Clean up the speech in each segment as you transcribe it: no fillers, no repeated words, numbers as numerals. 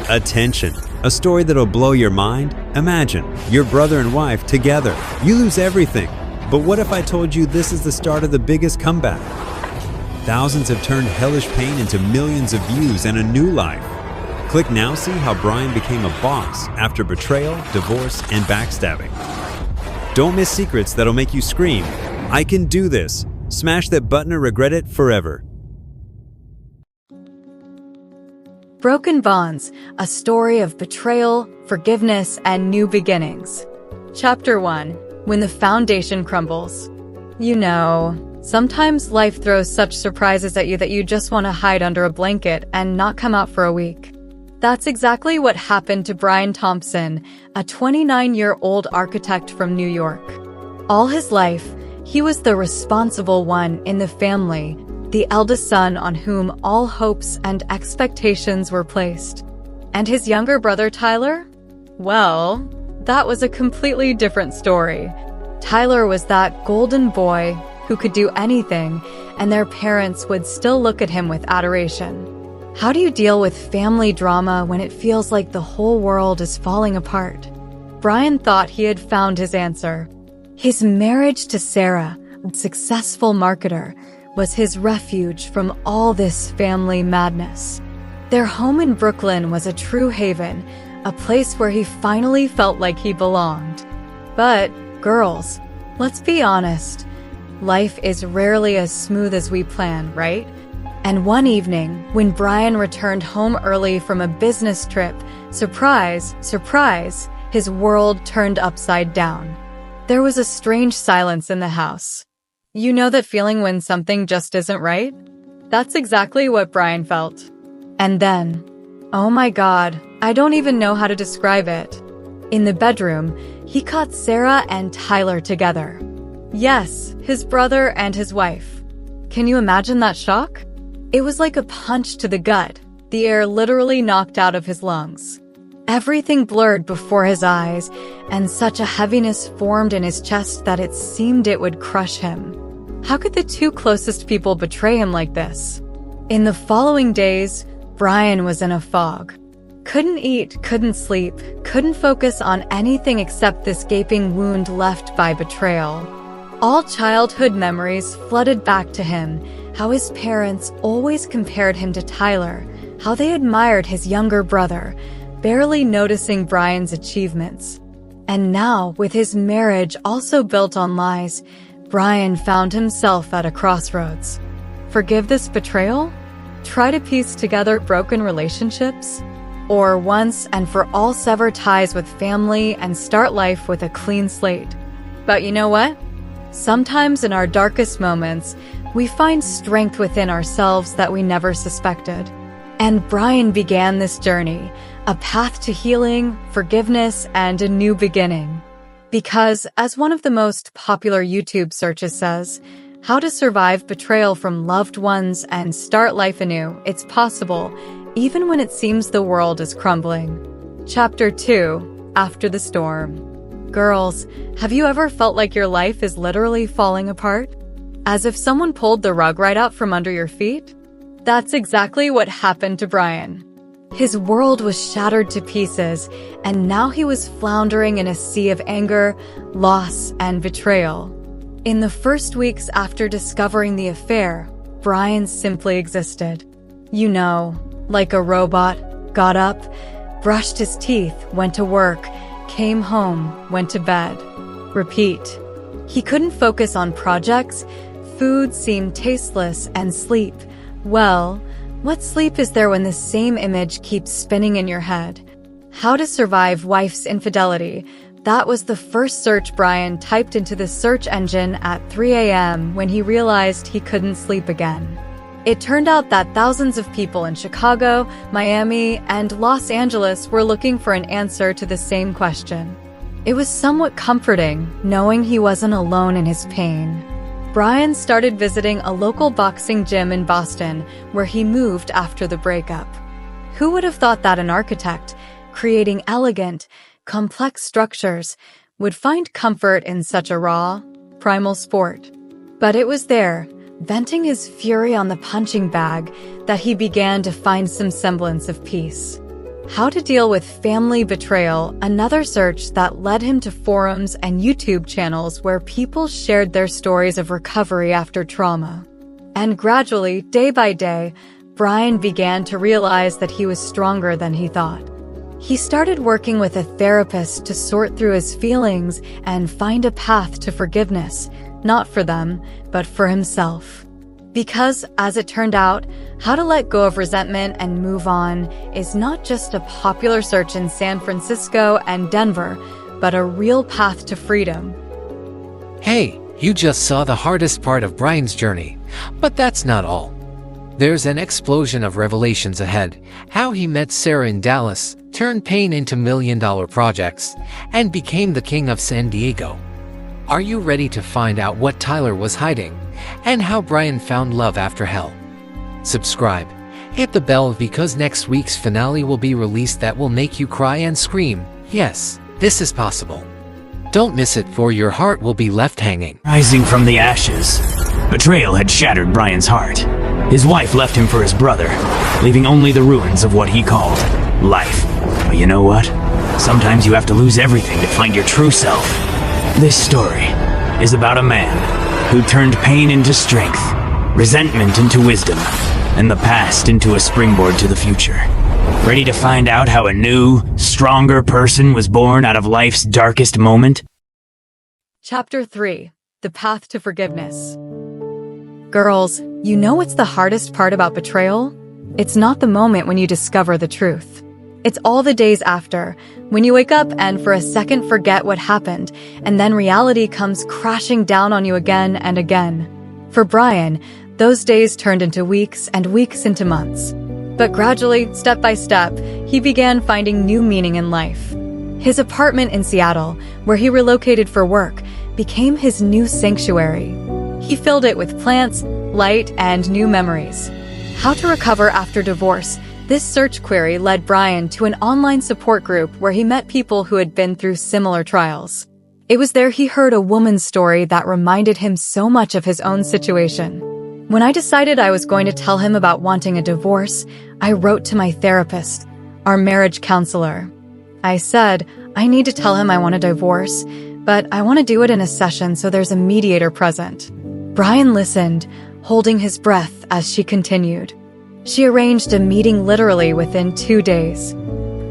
Attention! A story that'll blow your mind? Imagine, your brother and wife together. You lose everything. But what if I told you this is the start of the biggest comeback? Thousands have turned hellish pain into millions of views and a new life. Click now, see how Brian became a boss after betrayal, divorce, and backstabbing. Don't miss secrets that'll make you scream, "I can do this." Smash that button or regret it forever. Broken Bonds, a story of betrayal, forgiveness, and new beginnings. Chapter 1. When the foundation crumbles. You know, sometimes life throws such surprises at you that you just want to hide under a blanket and not come out for a week. That's exactly what happened to Brian Thompson, a 29-year-old architect from New York. All his life, he was the responsible one in the family, the eldest son on whom all hopes and expectations were placed. And his younger brother Tyler? Well, that was a completely different story. Tyler was that golden boy who could do anything, and their parents would still look at him with adoration. How do you deal with family drama when it feels like the whole world is falling apart? Brian thought he had found his answer. His marriage to Sarah, a successful marketer, was his refuge from all this family madness. Their home in Brooklyn was a true haven, a place where he finally felt like he belonged. But, girls, let's be honest. Life is rarely as smooth as we plan, right? And one evening, when Brian returned home early from a business trip, surprise, surprise, his world turned upside down. There was a strange silence in the house. You know that feeling when something just isn't right? That's exactly what Brian felt. And then, oh my God, I don't even know how to describe it. In the bedroom, he caught Sarah and Tyler together. Yes, his brother and his wife. Can you imagine that shock? It was like a punch to the gut, the air literally knocked out of his lungs. Everything blurred before his eyes, and such a heaviness formed in his chest that it seemed it would crush him. How could the two closest people betray him like this? In the following days, Brian was in a fog. Couldn't eat, couldn't sleep, couldn't focus on anything except this gaping wound left by betrayal. All childhood memories flooded back to him, how his parents always compared him to Tyler, how they admired his younger brother, barely noticing Brian's achievements. And now, with his marriage also built on lies, Brian found himself at a crossroads. Forgive this betrayal? Try to piece together broken relationships? Or once and for all sever ties with family and start life with a clean slate? But you know what? Sometimes in our darkest moments, we find strength within ourselves that we never suspected. And Brian began this journey, a path to healing, forgiveness, and a new beginning. Because, as one of the most popular YouTube searches says, how to survive betrayal from loved ones and start life anew, it's possible, even when it seems the world is crumbling. Chapter 2. After the Storm. Girls, have you ever felt like your life is literally falling apart? As if someone pulled the rug right out from under your feet? That's exactly what happened to Brian. His world was shattered to pieces, and now he was floundering in a sea of anger, loss, and betrayal. In the first weeks after discovering the affair, Brian simply existed. You know, like a robot, got up, brushed his teeth, went to work, came home, went to bed. Repeat. He couldn't focus on projects, food seemed tasteless, and sleep, well, what sleep is there when the same image keeps spinning in your head? How to survive wife's infidelity. That was the first search Brian typed into the search engine at 3 a.m. when he realized he couldn't sleep again. It turned out that thousands of people in Chicago, Miami, and Los Angeles were looking for an answer to the same question. It was somewhat comforting, knowing he wasn't alone in his pain. Brian started visiting a local boxing gym in Boston, where he moved after the breakup. Who would have thought that an architect, creating elegant, complex structures, would find comfort in such a raw, primal sport? But it was there, venting his fury on the punching bag, that he began to find some semblance of peace. How to Deal with Family Betrayal, another search that led him to forums and YouTube channels where people shared their stories of recovery after trauma. And gradually, day by day, Brian began to realize that he was stronger than he thought. He started working with a therapist to sort through his feelings and find a path to forgiveness, not for them, but for himself. Because, as it turned out, How to Let Go of Resentment and Move On is not just a popular search in San Francisco and Denver, but a real path to freedom. Hey, you just saw the hardest part of Brian's journey. But that's not all. There's an explosion of revelations ahead. How he met Sarah in Dallas, turned pain into million-dollar projects, and became the king of San Diego. Are you ready to find out what Tyler was hiding, and how Brian found love after hell? Subscribe. Hit the bell because next week's finale will be released that will make you cry and scream. Yes, this is possible. Don't miss it, for your heart will be left hanging. Rising from the ashes, betrayal had shattered Brian's heart. His wife left him for his brother, leaving only the ruins of what he called life. But you know what? Sometimes you have to lose everything to find your true self. This story is about a man who turned pain into strength, resentment into wisdom, and the past into a springboard to the future. Ready to find out how a new, stronger person was born out of life's darkest moment? Chapter 3. The Path to Forgiveness. Girls, you know what's the hardest part about betrayal? It's not the moment when you discover the truth. It's all the days after, when you wake up and for a second forget what happened, and then reality comes crashing down on you again and again. For Brian, those days turned into weeks and weeks into months. But gradually, step by step, he began finding new meaning in life. His apartment in Seattle, where he relocated for work, became his new sanctuary. He filled it with plants, light, and new memories. How to Recover After Divorce. This search query led Brian to an online support group where he met people who had been through similar trials. It was there he heard a woman's story that reminded him so much of his own situation. When I decided I was going to tell him about wanting a divorce, I wrote to my therapist, our marriage counselor. I said, I need to tell him I want a divorce, but I want to do it in a session so there's a mediator present. Brian listened, holding his breath as she continued. She arranged a meeting literally within 2 days.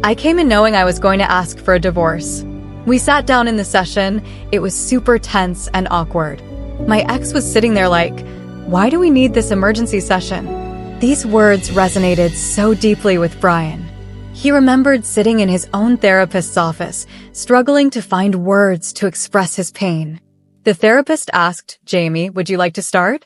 I came in knowing I was going to ask for a divorce. We sat down in the session. It was super tense and awkward. My ex was sitting there like, why do we need this emergency session? These words resonated so deeply with Brian. He remembered sitting in his own therapist's office, struggling to find words to express his pain. The therapist asked, Jamie, would you like to start?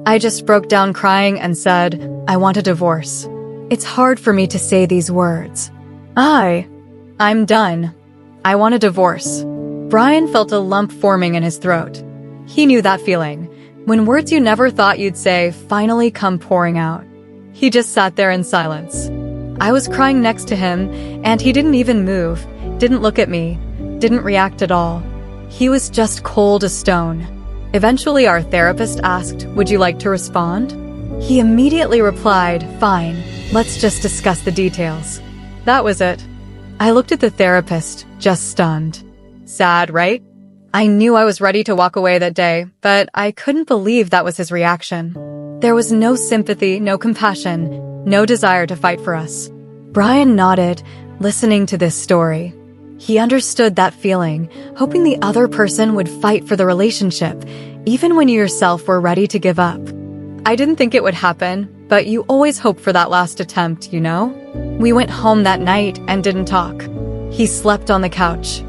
I just broke down crying and said, I want a divorce. It's hard for me to say these words. I'm done. I want a divorce. Brian felt a lump forming in his throat. He knew that feeling, when words you never thought you'd say finally come pouring out. He just sat there in silence. I was crying next to him, and he didn't even move, didn't look at me, didn't react at all. He was just cold as stone. Eventually, our therapist asked, would you like to respond? He immediately replied, fine, let's just discuss the details. That was it. I looked at the therapist, just stunned. Sad, right? I knew I was ready to walk away that day, but I couldn't believe that was his reaction. There was no sympathy, no compassion, no desire to fight for us. Brian nodded, listening to this story. He understood that feeling, hoping the other person would fight for the relationship, even when you yourself were ready to give up. I didn't think it would happen, but you always hope for that last attempt, you know? We went home that night and didn't talk. He slept on the couch.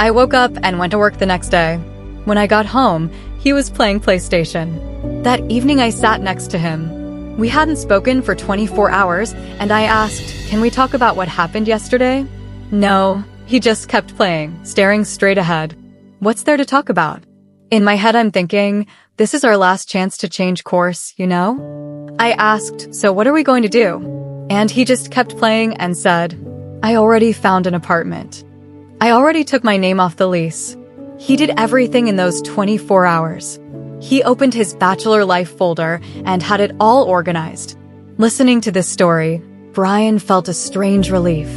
I woke up and went to work the next day. When I got home, he was playing PlayStation. That evening I sat next to him. We hadn't spoken for 24 hours, and I asked, can we talk about what happened yesterday? No. He just kept playing, staring straight ahead. What's there to talk about? In my head, I'm thinking, this is our last chance to change course, you know? I asked, so what are we going to do? And he just kept playing and said, I already found an apartment. I already took my name off the lease. He did everything in those 24 hours. He opened his bachelor life folder and had it all organized. Listening to this story, Brian felt a strange relief.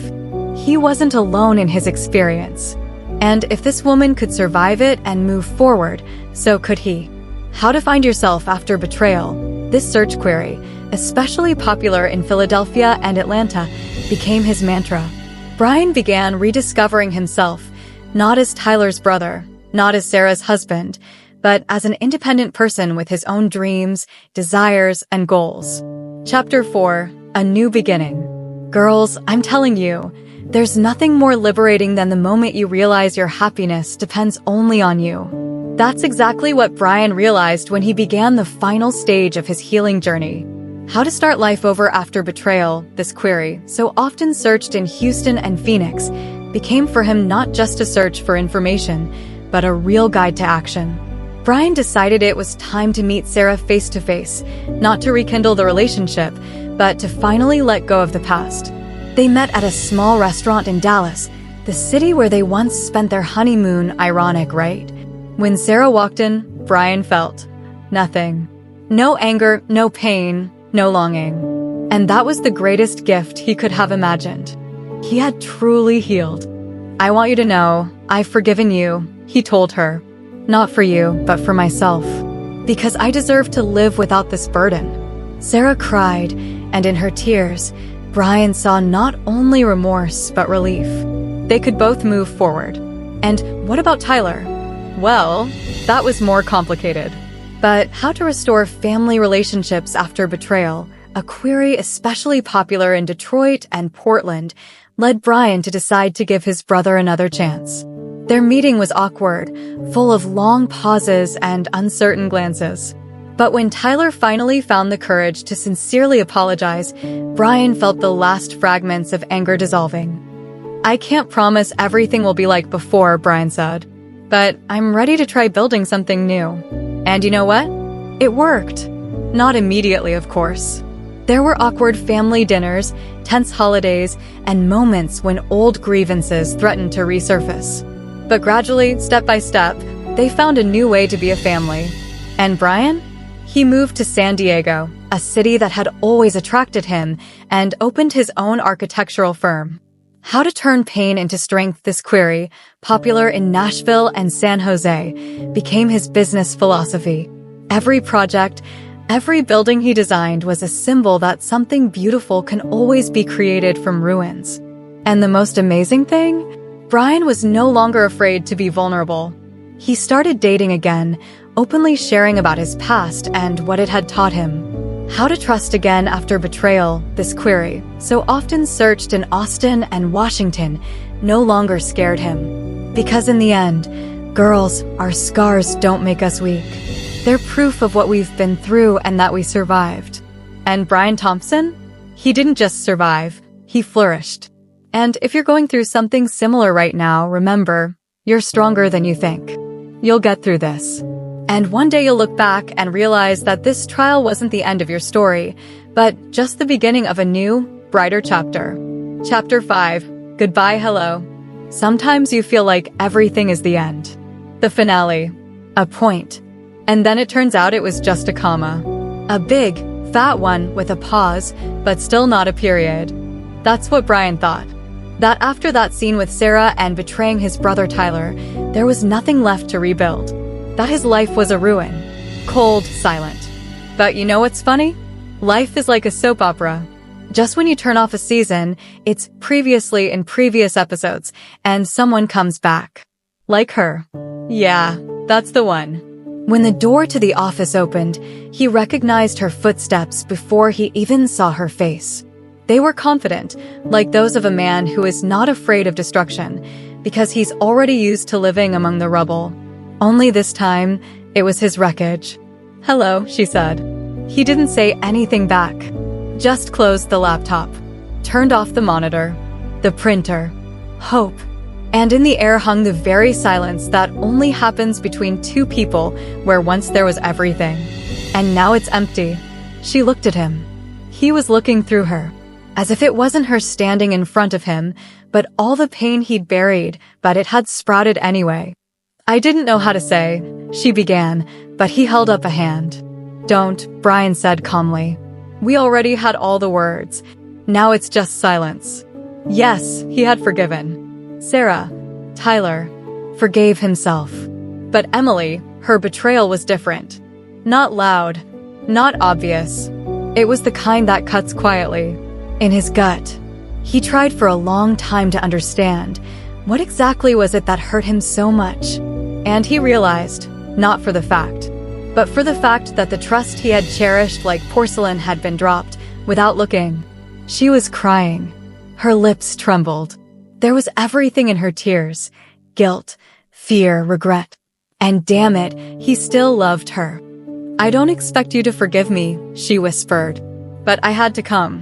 He wasn't alone in his experience. And if this woman could survive it and move forward, so could he. How to find yourself after betrayal. This search query, especially popular in Philadelphia and Atlanta, became his mantra. Brian began rediscovering himself, not as Tyler's brother, not as Sarah's husband, but as an independent person with his own dreams, desires, and goals. Chapter 4, A New Beginning. Girls, I'm telling you, there's nothing more liberating than the moment you realize your happiness depends only on you. That's exactly what Brian realized when he began the final stage of his healing journey. How to start life over after betrayal, this query, so often searched in Houston and Phoenix, became for him not just a search for information, but a real guide to action. Brian decided it was time to meet Sarah face to face, not to rekindle the relationship, but to finally let go of the past. They met at a small restaurant in Dallas, the city where they once spent their honeymoon. Ironic, right? When Sarah walked in, Brian felt nothing. No anger, no pain, no longing. And that was the greatest gift he could have imagined. He had truly healed. I want you to know, I've forgiven you, he told her. Not for you, but for myself. Because I deserve to live without this burden. Sarah cried, and in her tears, Brian saw not only remorse, but relief. They could both move forward. And what about Tyler? Well, that was more complicated. But how to restore family relationships after betrayal, a query especially popular in Detroit and Portland, led Brian to decide to give his brother another chance. Their meeting was awkward, full of long pauses and uncertain glances. But when Tyler finally found the courage to sincerely apologize, Brian felt the last fragments of anger dissolving. I can't promise everything will be like before, Brian said, but I'm ready to try building something new. And you know what? It worked. Not immediately, of course. There were awkward family dinners, tense holidays, and moments when old grievances threatened to resurface. But gradually, step by step, they found a new way to be a family. And Brian? He moved to San Diego, a city that had always attracted him, and opened his own architectural firm. How to turn pain into strength, this query, popular in Nashville and San Jose, became his business philosophy. Every project, every building he designed was a symbol that something beautiful can always be created from ruins. And the most amazing thing? Brian was no longer afraid to be vulnerable. He started dating again, openly sharing about his past and what it had taught him. How to trust again after betrayal, this query, so often searched in Austin and Washington, no longer scared him. Because in the end, girls, our scars don't make us weak. They're proof of what we've been through and that we survived. And Brian Thompson? He didn't just survive, he flourished. And if you're going through something similar right now, remember, you're stronger than you think. You'll get through this. And one day you'll look back and realize that this trial wasn't the end of your story, but just the beginning of a new, brighter chapter. Chapter 5, Goodbye, Hello. Sometimes you feel like everything is the end. The finale. A point. And then it turns out it was just a comma. A big, fat one with a pause, but still not a period. That's what Brian thought. That after that scene with Sarah and betraying his brother Tyler, there was nothing left to rebuild. That his life was a ruin. Cold, silent. But you know what's funny? Life is like a soap opera. Just when you turn off a season, it's previously in previous episodes, and someone comes back. Like her. Yeah, that's the one. When the door to the office opened, he recognized her footsteps before he even saw her face. They were confident, like those of a man who is not afraid of destruction, because he's already used to living among the rubble. Only this time, it was his wreckage. Hello, she said. He didn't say anything back. Just closed the laptop, turned off the monitor, the printer, hope. And in the air hung the very silence that only happens between two people where once there was everything. And now it's empty. She looked at him. He was looking through her. As if it wasn't her standing in front of him, but all the pain he'd buried, but it had sprouted anyway. I didn't know how to say, she began, but he held up a hand. Don't, Brian said calmly. We already had all the words. Now it's just silence. Yes, he had forgiven. Sarah, Tyler, forgave himself. But Emily, her betrayal was different. Not loud, not obvious. It was the kind that cuts quietly, in his gut. He tried for a long time to understand what exactly was it that hurt him so much. And he realized, not for the fact, but for the fact that the trust he had cherished like porcelain had been dropped without looking. She was crying. Her lips trembled. There was everything in her tears: guilt, fear, regret. And damn it, he still loved her. "I don't expect you to forgive me," she whispered. "But I had to come."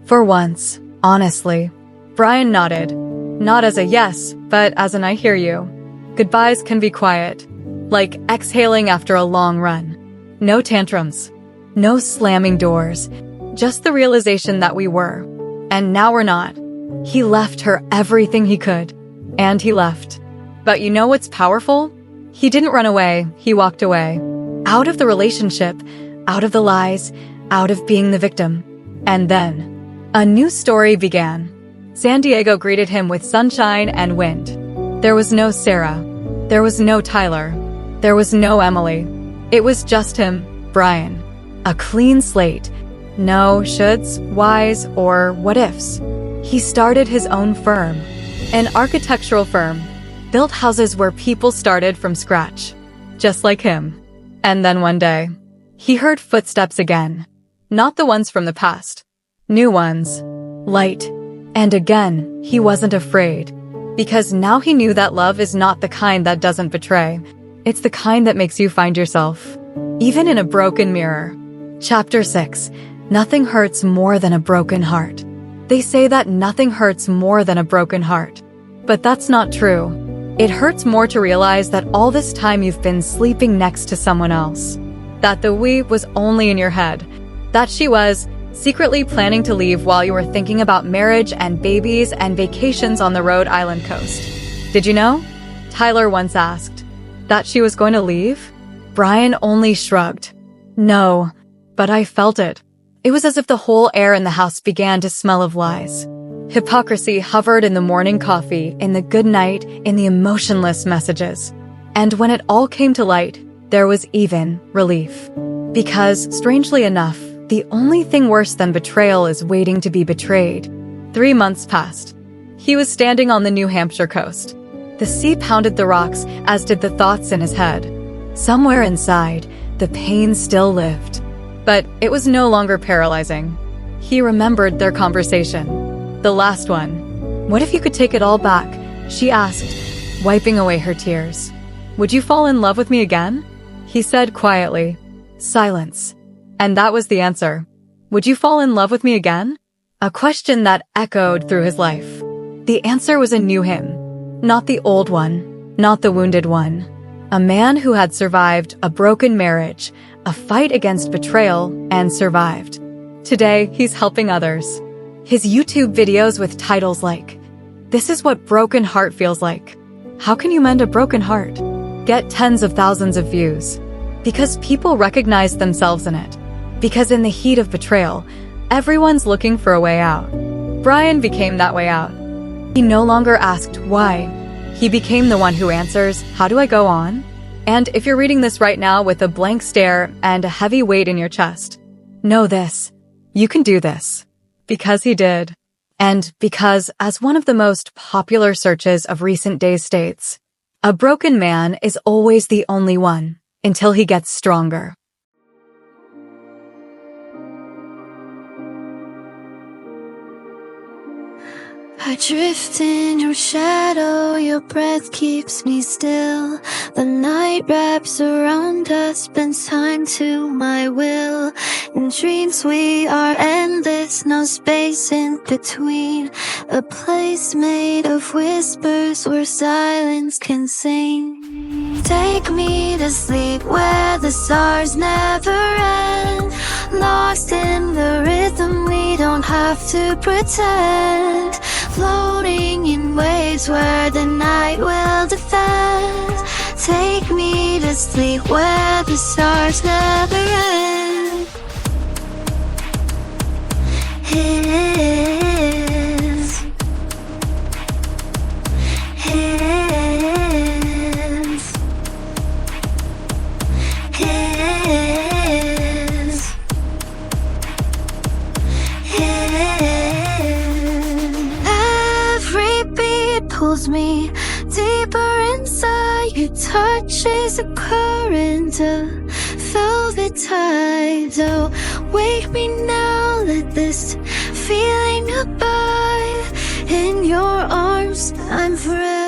For once, honestly. Brian nodded. Not as a yes, but as an I hear you. Goodbyes can be quiet, like exhaling after a long run. No tantrums. No slamming doors. Just the realization that we were. And now we're not. He left her everything he could. And he left. But you know what's powerful? He didn't run away, he walked away. Out of the relationship, out of the lies, out of being the victim. And then, a new story began. San Diego greeted him with sunshine and wind. There was no Sarah. There was no Tyler. There was no Emily. It was just him, Brian. A clean slate. No shoulds, whys, or what ifs. He started his own firm. An architectural firm. Built houses where people started from scratch. Just like him. And then one day, he heard footsteps again. Not the ones from the past. New ones. Light. And again, he wasn't afraid. Because now he knew that love is not the kind that doesn't betray. It's the kind that makes you find yourself. Even in a broken mirror. Chapter 6. Nothing hurts more than a broken heart. They say that nothing hurts more than a broken heart. But that's not true. It hurts more to realize that all this time you've been sleeping next to someone else. That the we was only in your head. That she was secretly planning to leave while you were thinking about marriage and babies and vacations on the Rhode Island coast. Did you know? Tyler once asked. That she was going to leave? Brian only shrugged. No, but I felt it. It was as if the whole air in the house began to smell of lies. Hypocrisy hovered in the morning coffee, in the good night, in the emotionless messages. And when it all came to light, there was even relief. Because, strangely enough, the only thing worse than betrayal is waiting to be betrayed. 3 months passed. He was standing on the New Hampshire coast. The sea pounded the rocks, as did the thoughts in his head. Somewhere inside, the pain still lived. But it was no longer paralyzing. He remembered their conversation. The last one. "What if you could take it all back?" she asked, wiping away her tears. "Would you fall in love with me again?" He said quietly. Silence. And that was the answer. Would you fall in love with me again? A question that echoed through his life. The answer was a new him. Not the old one. Not the wounded one. A man who had survived a broken marriage, a fight against betrayal, and survived. Today, he's helping others. His YouTube videos with titles like, "This is what broken heart feels like. How can you mend a broken heart?" get tens of thousands of views. Because people recognize themselves in it. Because in the heat of betrayal, everyone's looking for a way out. Brian became that way out. He no longer asked why. He became the one who answers, "How do I go on?" And if you're reading this right now with a blank stare and a heavy weight in your chest, know this. You can do this. Because he did. And because, as one of the most popular searches of recent days states, a broken man is always the only one, until he gets stronger. I drift in your shadow, your breath keeps me still. The night wraps around us, bends time to my will. In dreams we are endless, no space in between. A place made of whispers where silence can sing. Take me to sleep where the stars never end. Lost in the rhythm, we don't have to pretend. Floating in waves where the night will defend. Take me to sleep where the stars never end. Hey. pulls me deeper inside. Your touch is a current, a velvet tide. Oh, wake me now, let this feeling abide. In your arms I'm forever